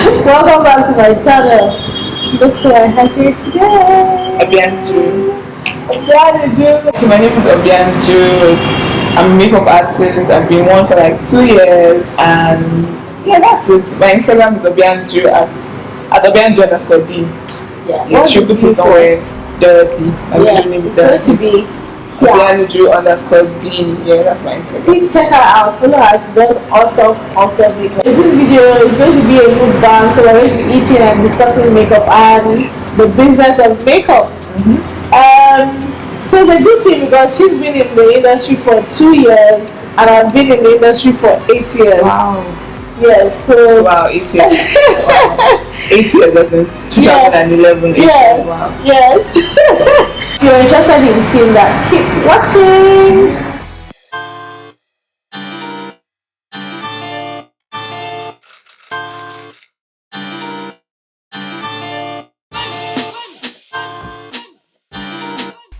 Welcome back to my channel. Look who I have here today. Obianju. Obianju. Okay, my name is Obianju. I'm a makeup artist. I've been one for like 2 years, and yeah, that's it. My Instagram is Obianju at Obianju_D. Yeah, you should put it somewhere. Dirty. My yeah, name is it's going to be Obianju_D. Yeah, that's my Instagram. Please check her out. Follow her. She does awesome makeup. This video is going to be a mukbang, so we're going to be eating and discussing makeup and the business of makeup. So it's a good thing because she's been in the industry for 2 years and I've been in the industry for 8 years. Wow. Yes, so wow, 8 years. Wow. 8 years, as in 2011. Yes, wow. Yes. If you're interested in seeing that, keep watching.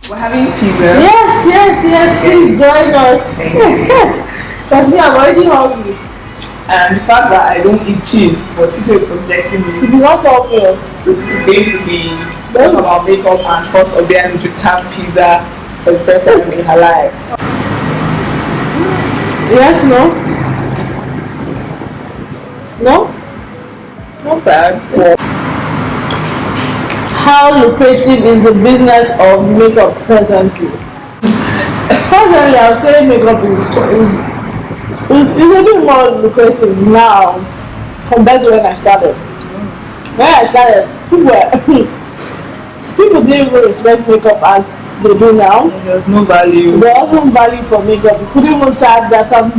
We're having pizza. Yes. Please join us. Because me, I'm already hungry. And the fact that I don't eat cheese, but Tito is subjecting me. You do not help me. So this is going to be talking about makeup and first Obianju to have pizza for the first time in her life. Yes, no? No? Not bad. Yeah. How lucrative is the business of makeup presently? Presently, I would say makeup is a bit more lucrative now compared to when I started. When I started, people didn't even respect makeup as they do now. There was no value. There wasn't value for makeup. You couldn't even charge that some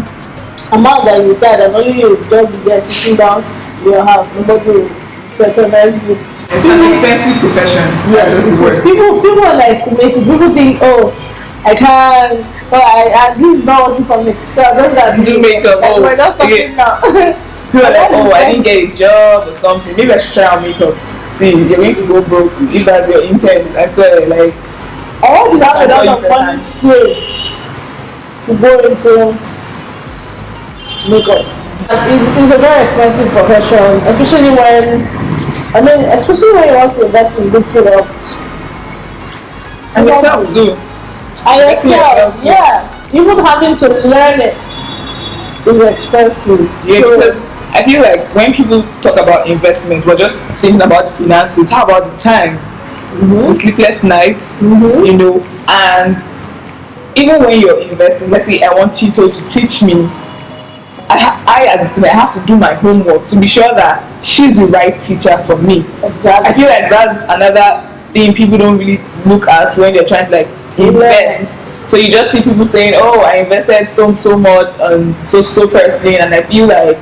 amount that you charge, and only you just be there sitting down in your house. Nobody will patronize you. It's an expensive profession. Yes, people underestimate it. People think, oh, I can't. Oh, this is not working for me. So I just got to do makeup. Oh, we're just talking now. People are like, oh, I didn't get a job or something. Maybe I should try out makeup. See, you're going to go broke if that's your intent. I swear, like, I want to have a lot of money saved to go into makeup. It's a very expensive profession, especially when you want to invest in good products. And yourself too. And yourself, yeah. Even having to learn it is expensive. Yeah, because I feel like when people talk about investment, we're just thinking about the finances. How about the time? The sleepless nights, you know, and even when you're investing, let's say I want Tito to teach me, I as a student, I have to do my homework to be sure that she's the right teacher for me. Exactly. I feel like that's another thing people don't really look at when they're trying to like invest. So you just see people saying, oh, I invested so much on so person, and I feel like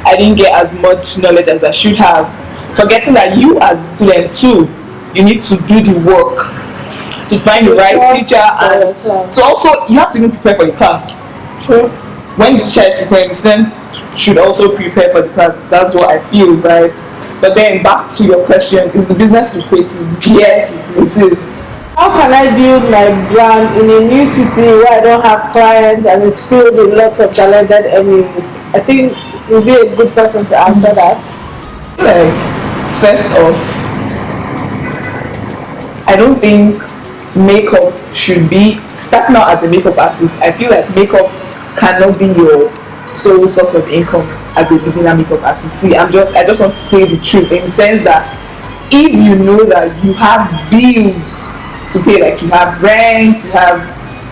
I didn't get as much knowledge as I should have, forgetting that you as a student too, you need to do the work to find the right teacher, and so also you have to even prepare for the class. True. When the teacher is preparing, the student should also prepare for the class. That's what I feel, right? But then back to your question, is the business lucrative? Yes, it is. How can I build my brand in a new city where I don't have clients and it's filled with lots of talented enemies? I think you'll be a good person to answer that. Like, first off, I don't think makeup should be starting out as a makeup artist. I feel like makeup cannot be your sole source of income as a beginner makeup artist. See, I just want to say the truth in the sense that if you know that you have bills to pay, like you have rent,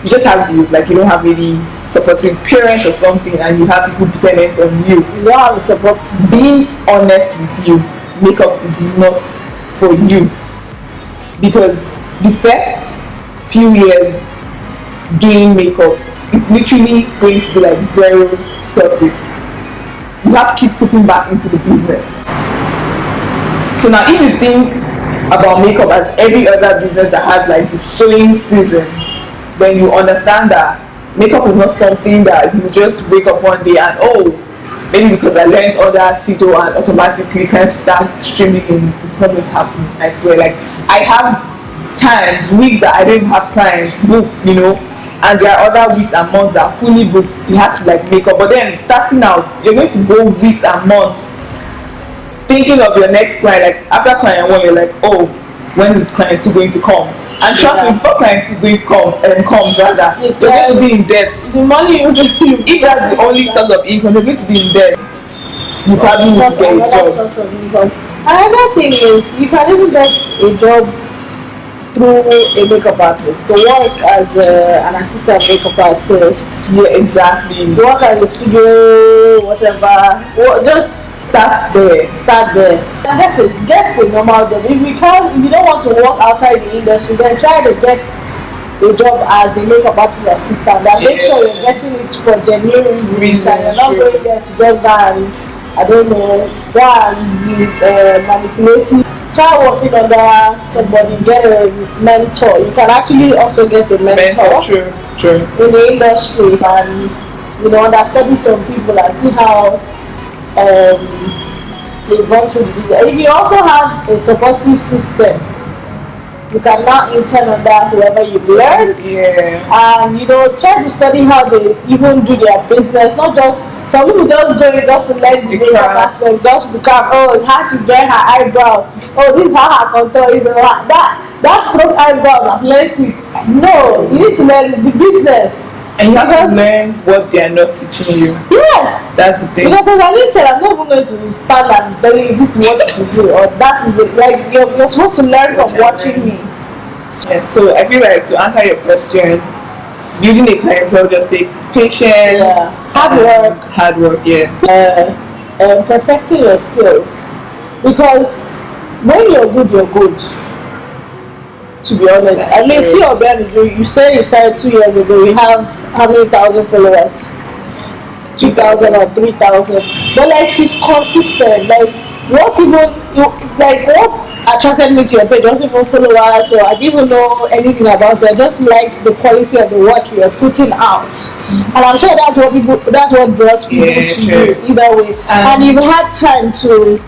you just have bills, like you don't have any supporting parents or something, and you have people dependent on you. You don't have the support. Being honest with you, makeup is not for you, because the first few years doing makeup, it's literally going to be like zero profit. You have to keep putting back into the business. So now if you think about makeup as every other business that has like the sewing season, then you understand that makeup is not something that you just wake up one day and, oh, maybe because I learned other Tito and automatically kind of start streaming in. It's not going to happen, I swear. Like, I have times, weeks that I don't even have clients booked, you know, and there are other weeks and months that are fully booked. It has to like make up. But then starting out, you're going to go weeks and months thinking of your next client. Like after client one, you're like, oh, when is client two going to come? And trust me, before client two is going to comes rather, you're going to be in debt. The money you if that's the only source of income, you're going to be in debt. You probably need to get a job. Another thing is, you can even get a job through a makeup artist. To work as an assistant makeup artist. Yeah, exactly. To work as a studio, whatever. Just start there. And get a normal job. If you don't want to work outside the industry, then try to get a job as a makeup artist assistant. And make sure you're getting it for genuine reasons. And you're not going there to just go and, I don't know, go and be manipulating. Try working under somebody, get a mentor. You can actually also get a mentor. True. In the industry, and understudy some people and see how they run through the video. If you also have a supportive system, you can now intern under whoever you learned. And try to study how they even do their business. Not just some people just go in just to learn the makeup aspect, just to craft. Oh, it has to get her eyebrows. Oh, this is how her contour is. That stroke eyebrows, I've learned it. No, you need to learn the business. And you have to learn what they are not teaching you. Yes. That's the thing. Because as an intern, I'm not even going to stand and tell you this is what to do or that is it. Like you're supposed to learn from watching me. Yeah, so I feel like to answer your question, building a clientele just takes patience, hard work, perfecting your skills. Because when you're good. To be honest, I mean, see your brand. You say you started 2 years ago. You have how many thousand followers? 2,000 or 3,000. But like she's consistent. Like what attracted me to your page wasn't even followers, so I didn't even know anything about it. I just liked the quality of the work you are putting out, and I'm sure that's what draws people to you either way. And you've had time to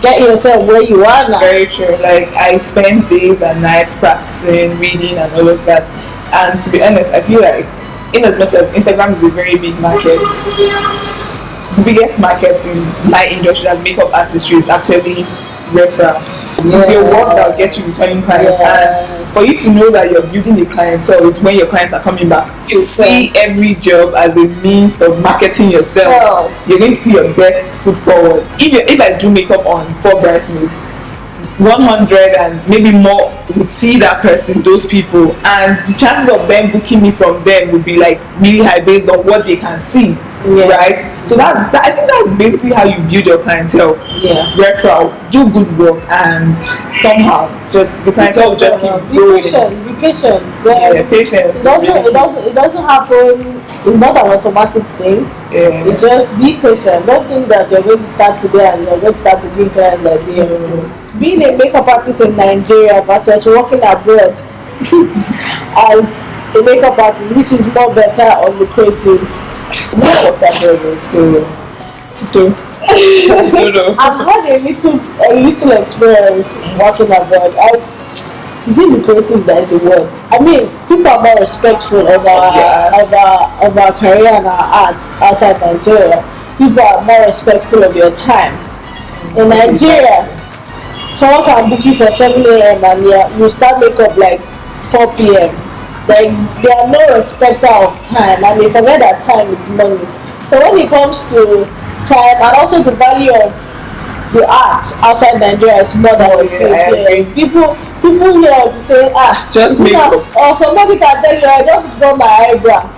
get yourself where you are now. Very true. Like I spend days and nights practicing, reading, and all of that. And to be honest, I feel like, in as much as Instagram is a very big market, the biggest market in my industry as makeup artistry is actually referral. It's your work that will get you returning clients, and for you to know that you're building a clientele is when your clients are coming back. You see every job as a means of marketing yourself. You're going to put your best foot forward. If I do makeup on 4 bridesmaids, 100 and maybe more would see that person, those people, and the chances of them booking me from them would be like really high based on what they can see. Right? So I think that's basically how you build your clientele. Referral, do good work, and somehow just the clientele will just keep growing. Be patient. Patience. It doesn't happen. It's not an automatic thing. It's just be patient. Don't think that you're going to start today and you're going to start to do clients like this. Being a makeup artist in Nigeria versus working abroad as a makeup artist, which is more better or lucrative? So Tito, I've had a little experience working abroad. Is it lucrative? That is the word. I mean, people are more respectful of our career and our arts outside Nigeria. People are more respectful of your time. In Nigeria, someone can book you for 7 a.m. and you start makeup like 4 p.m. Like they are no respecter of time, and they forget that time is money. So when it comes to time and also the value of the art outside Nigeria is more than it is here. People here will say, just makeup. Or somebody can tell you, I just draw my eyebrow.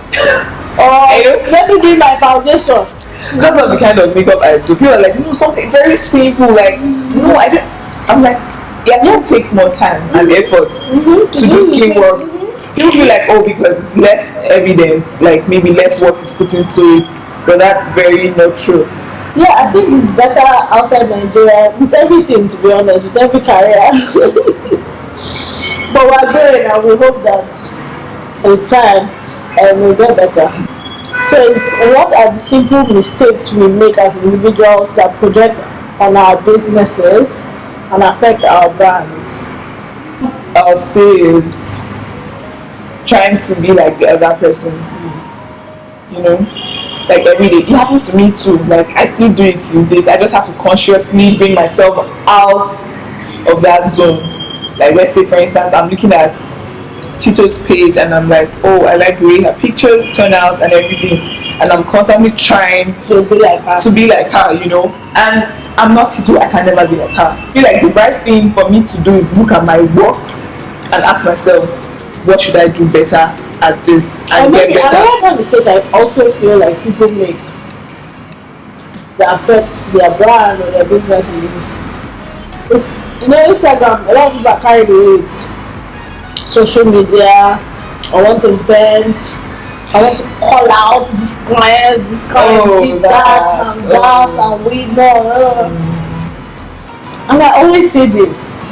Or let me do my foundation. Because of the kind of makeup I do, people are like, something very simple. Like, no, I don't. I'm like, it takes more time and effort to do skin work. People feel like, because it's less evident, like maybe less work is put into it, but that's very not true. I think it's better outside Nigeria with everything, to be honest, with every career. But we're growing and we hope that with time we'll get better. So what are the simple mistakes we make as individuals that project on our businesses and affect our brands? I would say is trying to be like the other person. like every day. It happens to me too. Like I still do it till date. I just have to consciously bring myself out of that zone. Like let's say for instance I'm looking at Tito's page and I'm like, oh, I like the way her pictures turn out and everything, and I'm constantly trying to be like her. And I'm not Tito, I can never be like her. I feel like the right thing for me to do is look at my work and ask myself, what should I do better at this and get better. Another time mistake I also feel like people make that affects their brand or their business is, if Instagram, a lot of people are carried away with social media. I want to vent, I want to call out this client did that and we know. And I always say this,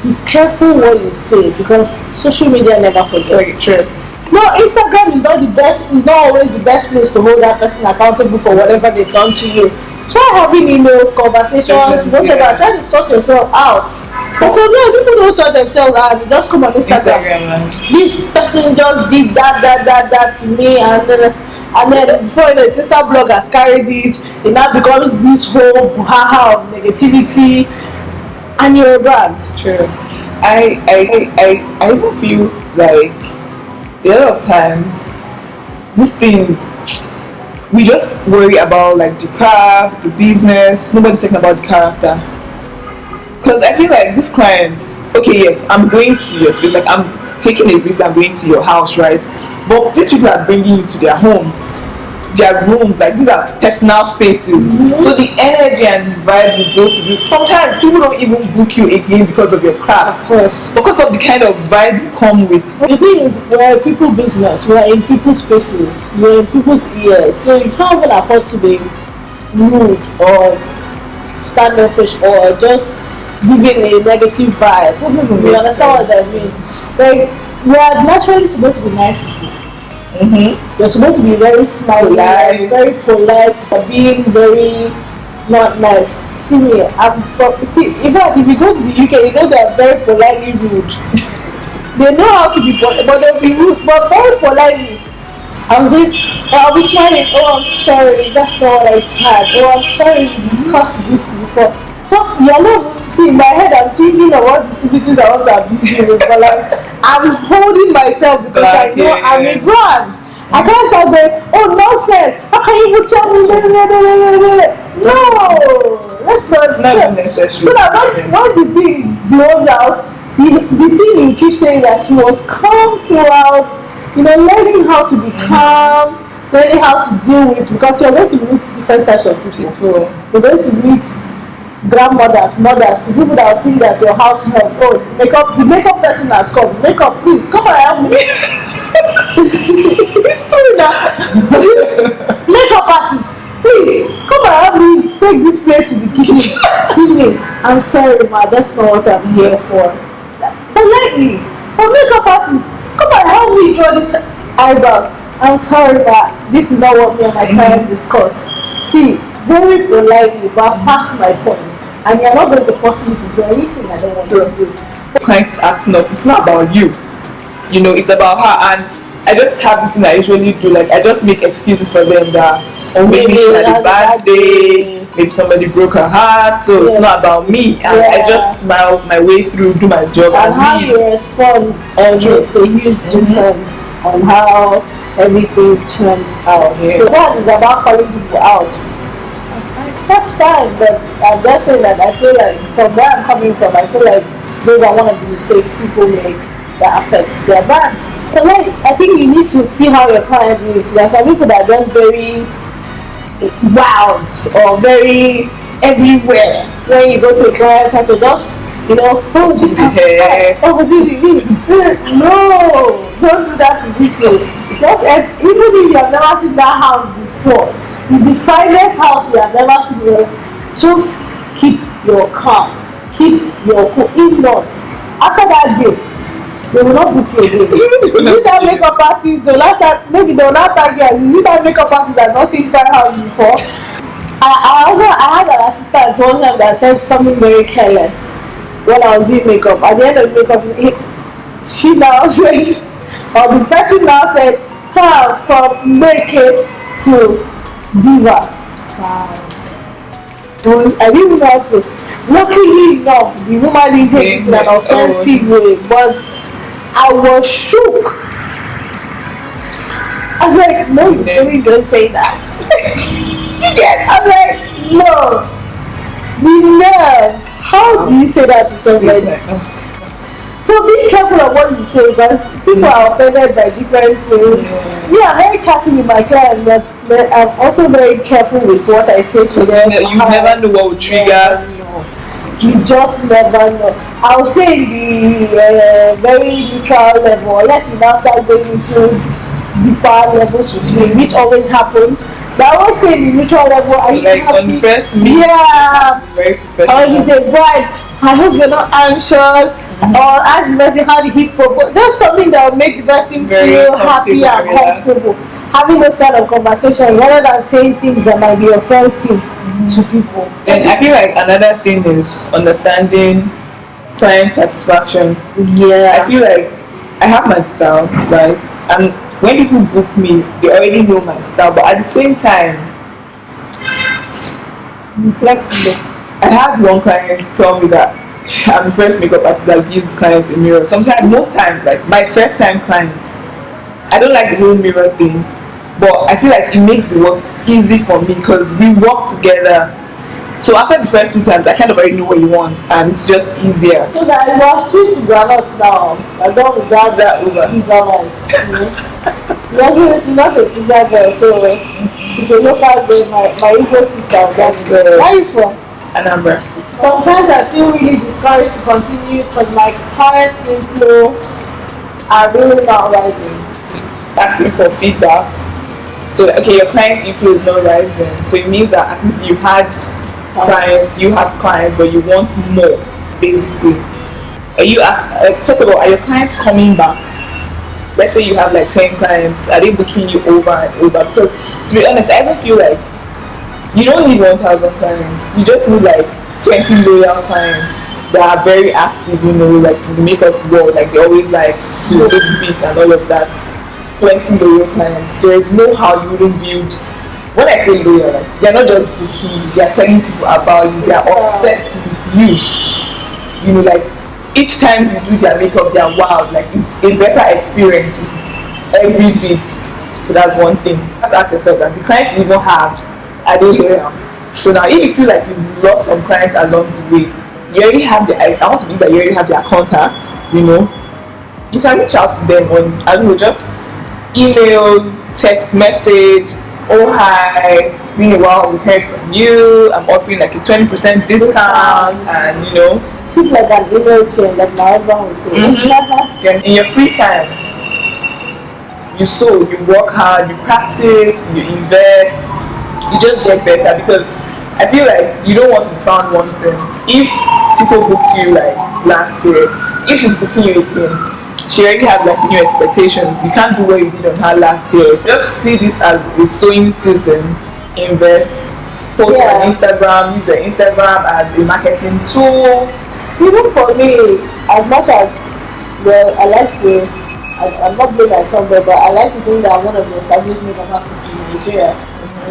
be careful what you say because social media never forgets. True. No, Instagram is not the best, is not always the best place to hold that person accountable for whatever they've done to you. Try having emails, conversations, whatever, try to sort yourself out. But sometimes people don't sort themselves out, they just come on Instagram. This person just did that to me, and then before the Insta blog has carried it now becomes this whole buhaha of negativity, and you're a brand. True. I even feel like a lot of times these things we just worry about, like the craft, the business. Nobody's talking about the character. Because I feel like this client, okay, yes, I'm going to your space, like I'm taking a risk, I'm going to your house, right? But these people are bringing you to their homes, their rooms, like these are personal spaces. So the energy and vibe you go to do, sometimes people don't even book you again because of your craft. Of course. Because of the kind of vibe you come with. The thing is, we're people's business, we're in people's faces, we're in people's ears, so you can't even afford to be rude or standoffish or just giving a negative vibe. You understand what I mean? Like, we are naturally supposed to be nice people. You're supposed to be very smiley, very polite, but being very not nice. See me, in fact, if you go to the UK, you know they are very politely rude. They know how to be polite, but they'll be rude, but very politely. I'll be smiling. Oh, I'm sorry, that's not what I tried. Oh, I'm sorry, we discussed this before. Just, you're not, see, in my head, I'm thinking of what distributors I want to abuse you with, but like, I'm holding myself because I know I'm a brand. I can't start going, oh, nonsense, how can you even tell me? No, let's not. It's not necessary. So that when the thing blows out, the thing you keep saying that she was calm throughout, learning how to be calm, learning how to deal with, because you're going to meet different types of people. You're going to meet grandmothers, mothers, the people that will think that your house help. Oh, the makeup person has come. Makeup, please come and help me. It's true that makeup artist, please come and help me take this plate to the kitchen. See me, I'm sorry, ma, that's not what I'm here for. Politely, but makeup artist, come and help me draw this eyebrows. I'm sorry, but this is not what me and my client discussed. See, very politely, but I've passed my points, and you're not going to force me to do anything I don't want to do. Clients acting up, it's not about you, it's about her. And I just have this thing I usually do, like I just make excuses for them that, oh, maybe she had a bad day, maybe somebody broke her heart, so it's not about me, and I just smile my way through, do my job, and how you respond makes a huge difference on how everything turns out. So that is about calling people out. That's fine, but I'm just saying that I feel like from where I'm coming from, I feel like those are one of the mistakes people make that affects their brand. So like, I think you need to see how your client is. There are some people that are just very wild or very everywhere. When you go to a client's house to just, oh, this house, oh, this is no, don't do that to people. Because even if you have never seen that house before, it's the finest house you have ever seen. Just keep your calm, keep your cool. If not, after that day, they will not book you again. Is it that makeup artist? Maybe they will not tag you. Is it that makeup artist that not seen fine house before? I had an assistant one time that said something very careless when I was doing makeup. At the end of the makeup, she now said, or the person now said, from naked to diva. I didn't know how to. Luckily enough, the woman didn't take it in an offensive way, but I was shook. I was like, no, you really don't say that. You get? I was like, no. The nerve. How do you say that to somebody? So be careful of what you say, because people are offended by different things. I'm very chatty with my clients, but I'm also very careful with what I say to them. You never know what will trigger. You just never know. I'll stay in the very neutral level, unless you now start going into deeper levels with me, which always happens. But I always stay in the neutral level. Like on the first meet, very professional. Or if it's a bride, I hope you're not anxious. Or ask the person how did he propose. Just something that will make the person feel happy and comfortable. Having those kind of conversations rather than saying things that might be offensive to people. And I feel like another thing is understanding client satisfaction. Yeah. I feel like I have my style, right? And when people book me, they already know my style. But at the same time, be flexible. I had one client tell me that I'm the first makeup artist that gives clients a mirror. Sometimes, most times, like my first time clients, I don't like the whole mirror thing, but I feel like it makes the work easy for me because we work together. So after the first 2 times, I kind of already know what you want, and it's just easier. So that I was switched to granite now. I don't regard that over pizza life. She's not a pizza girl, so she's a local girl. My Igbo sister. That's where are you from? Anambra. Sometimes I feel really discouraged to continue because my client inflow are really not rising. Asking for feedback. So okay, your client inflow is not rising. So it means that at least you had clients, but you want more, basically. Are you first of all, are your clients coming back? Let's say you have like 10 clients, are they booking you over and over? Because to be honest, I even feel like you don't need 1,000 clients. You just need like 20 loyal clients that are very active, like in the makeup world, like they always like big beats and all of that. 20 loyal clients. There is no how you wouldn't build. When I say loyal, like, they're not just booking you, they're telling people about you, they're obsessed with you. Like each time you do their makeup, they're wild. Like it's a better experience with every bit. So that's one thing. Just ask yourself that the clients you even have, are they loyal? So now if you feel like you've lost some clients along the way, you already have I want to believe that you already have their contacts, you can reach out to them on, I don't know, just emails, text message, oh hi, been a while, we heard from you, I'm offering like a 20% discount, and keep like an email chain like my husband will say. In your free time, you sew, you work hard, you practice, you invest, you just get better, because I feel like you don't want to be found wanting. If Tito booked you like last year, if she's booking you again, she already has like new expectations. You can't do what you did on her last year. Just see this as a sewing season. Invest, post on Instagram, use your Instagram as a marketing tool. Even for me, as much as I like to, I'm not blaming my company, but I like to think that I'm one of the established makeup artists in Nigeria.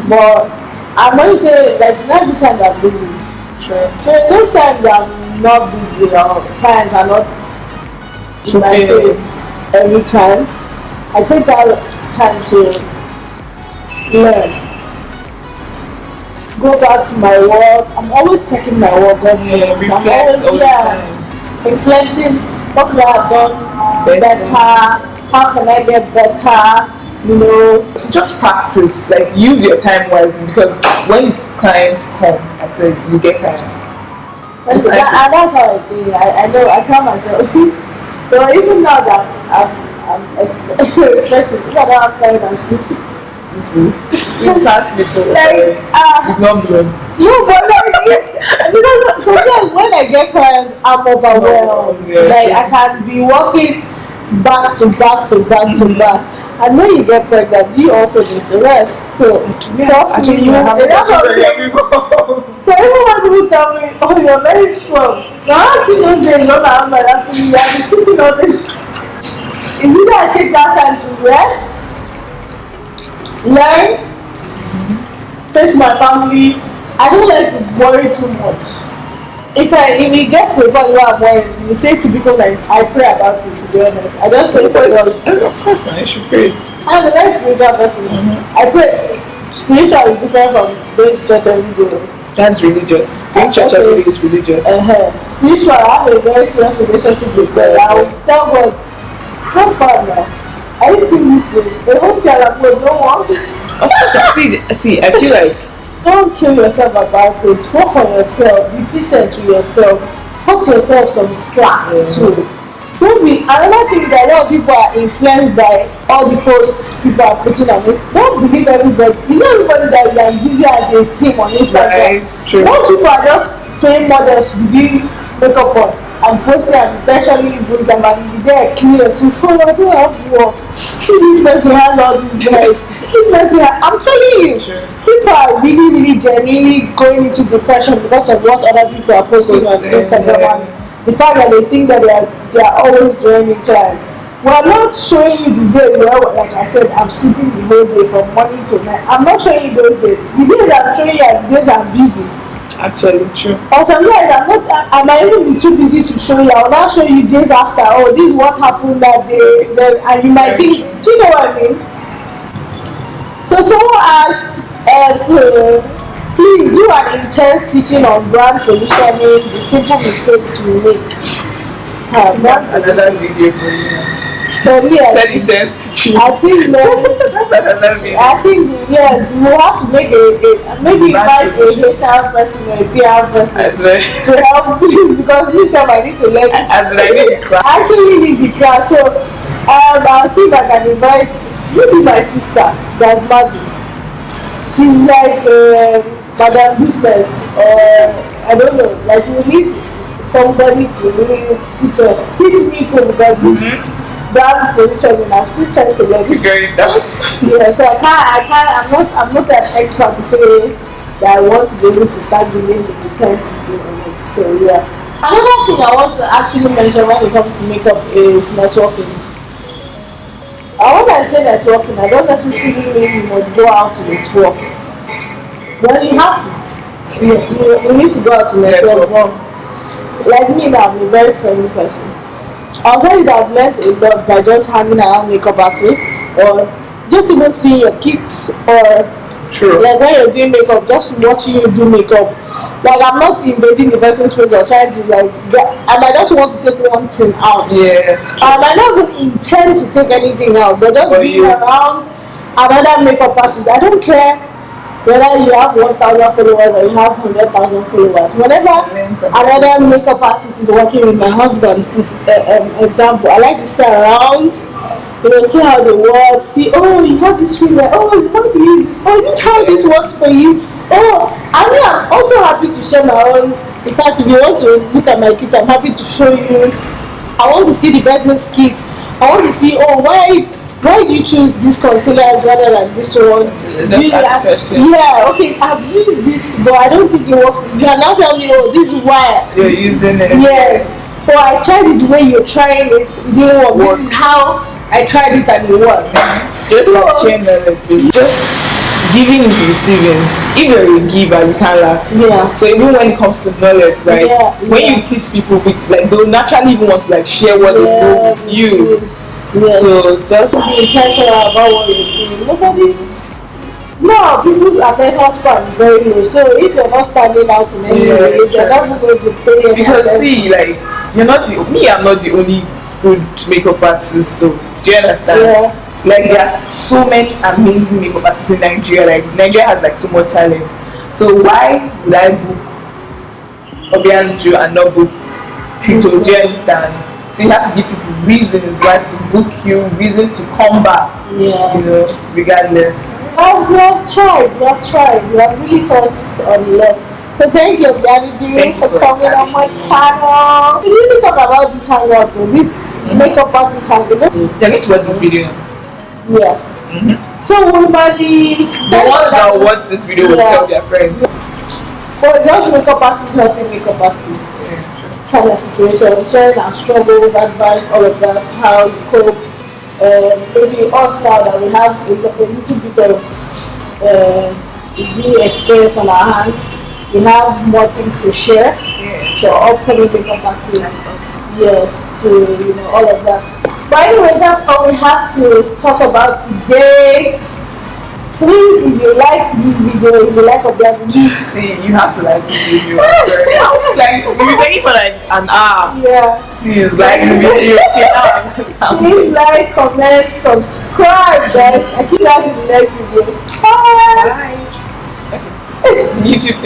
But I'm going to say like not the time I'm busy. Sure. So in those times that I'm not busy or clients are not in my face every time, I take that time to learn. Go back to my work. I'm always checking my work. Reflect all the time. Reflecting what could I have done better, how can I get better, So just practice, like use your time wisely, because when it's clients come, I said you get time. And that's how I think. I know, I tell myself, so even now that I'm expecting, if I don't have time, I'm sleeping. You see, you can't sleep for not blood. No, but because sometimes when I get clients, I'm overwhelmed. Like I can be working back to back to back to back. And when you get pregnant, you also need to rest. So trust me, that's what so everyone people tell me, oh, you're very strong. Now I see those days when I'm like, that's when you have to sleeping on this. Is it that I take that time to rest, learn, face my family. I don't like to worry too much. If it gets to the point where I'm worried, you say to because I pray about it, to be honest. I just say to God. Of course, I should pray. I'm a very spiritual person. I pray. Spiritual is different from going to church every day. That's religious. Going church every day is religious. Spiritual, I have a very serious relationship with God. I will tell God, how far now? Are you seeing this thing? The whole thing I'm going, don't want. Of course, see, I feel like don't kill yourself about it. Work on yourself. Be patient with yourself. Cut yourself some slack too. Don't be. Another thing that a lot of people are influenced by all the posts people are putting on this. Don't believe everybody. It's not everybody that is like busy and they sing on Instagram. Right, true. Most people are just paying models to do makeup on and posting and eventually bring them and be there clear. So I don't have work. See, this person has all this bread. This person I'm telling you, people are really, really genuinely going into depression because of what other people are posting on Instagram and the fact that they think that they are always joining time. We're not showing you the day where, like I said, I'm sleeping the whole day from morning to night. I'm not showing you those days. The days I'm showing you are the days I'm busy. Actually, true. Or sometimes I might even be too busy to show you. I'll not show you days after. Oh, this is what happened that day. Then, and you might think, do you know what I mean? So someone asked, please do an intense teaching on brand positioning, the simple mistakes we make. That's another video for you. For me, Said intense teaching. I think no. That's another video. I think yes, we have to make maybe invite a HR person or a PR person to help me because myself I need to learn. As I need the class. I actually need the class, so I'll see if I can invite maybe my sister, that's Maggie. She's like Madam Business, or I don't know, like we need somebody to really teach me too because this brand positioning, I'm still trying to learn. Figuring it out. Yeah, so I'm not an expert to say that I want to be able to start doing the intense teaching on it. So yeah. Another thing I want to actually mention when it comes to makeup is networking. When I say networking, I don't necessarily mean you must go out to network. Well, you have to. You need to go out to network. Like me now, I'm a very friendly person. I'll tell you that I've learned a lot by just hanging around makeup artists or just even seeing your kits or like when you're doing makeup, just watching you do makeup. Like I'm not invading the person's space or trying to I might just want to take one thing out. Yes. I might not even intend to take anything out, but just being around another makeup artist. I don't care whether you have 1,000 followers or you have 100,000 followers. Whenever another makeup artist is working with my husband, for example, I like to stay around, see how they work, see, oh, you have this figure, oh, how do you use this, oh, this is how this works for you. Oh, I'm also happy to share my own. In fact, if you want to look at my kit, I'm happy to show you. I want to see the person's kit. I want to see, oh, why do you choose this concealer rather than this one? Okay, I've used this, but I don't think it works. You can now tell me, oh, this is why you're using it. Yes, but I tried it the way you're trying it. It didn't work. This is how I tried it and it worked. Just like sharing knowledge, just giving and receiving. If you're a giver, you can't laugh. Yeah. So even when it comes to knowledge, right? Yeah, when you teach people, they'll naturally even want to share what they know with you. Yes. So just be intentional about what you're doing. People's attention span is very low. So if you're not standing out in any way, you're not going to pay any because attention. See, I'm not the only good makeup artist though. Do you understand? Yeah. There are so many amazing makeup artists in Nigeria. Nigeria has so much talent. So why would I book Obianju and not book Tito? Do you understand? So you have to give people reasons why to book you, reasons to come back. Yeah. Regardless. We have tried. We have really touched on a lot. So thank you, Obianju, for coming on my channel. We need to talk about this hangout though. This makeup artist hangout. Tell me to watch this video. Yeah. So we might be the ones that watch this video will tell their friends. But just makeup artists helping makeup artists. Kind of situation, sharing our struggles, advice, all of that, how you cope. Maybe us now that we have a little bit of the experience on our hand. We have more things to share. Yeah. So upcoming makeup artists. Yes, to all of that. But anyway, that's all we have to talk about today. Please, if you liked this video, if you like Obia video, See, you have to like the video. Sorry. Like, we're taking for like an hour. yeah. Please like the video. Please like, comment, subscribe, guys. I see you guys in the next video. Bye. Bye. YouTube.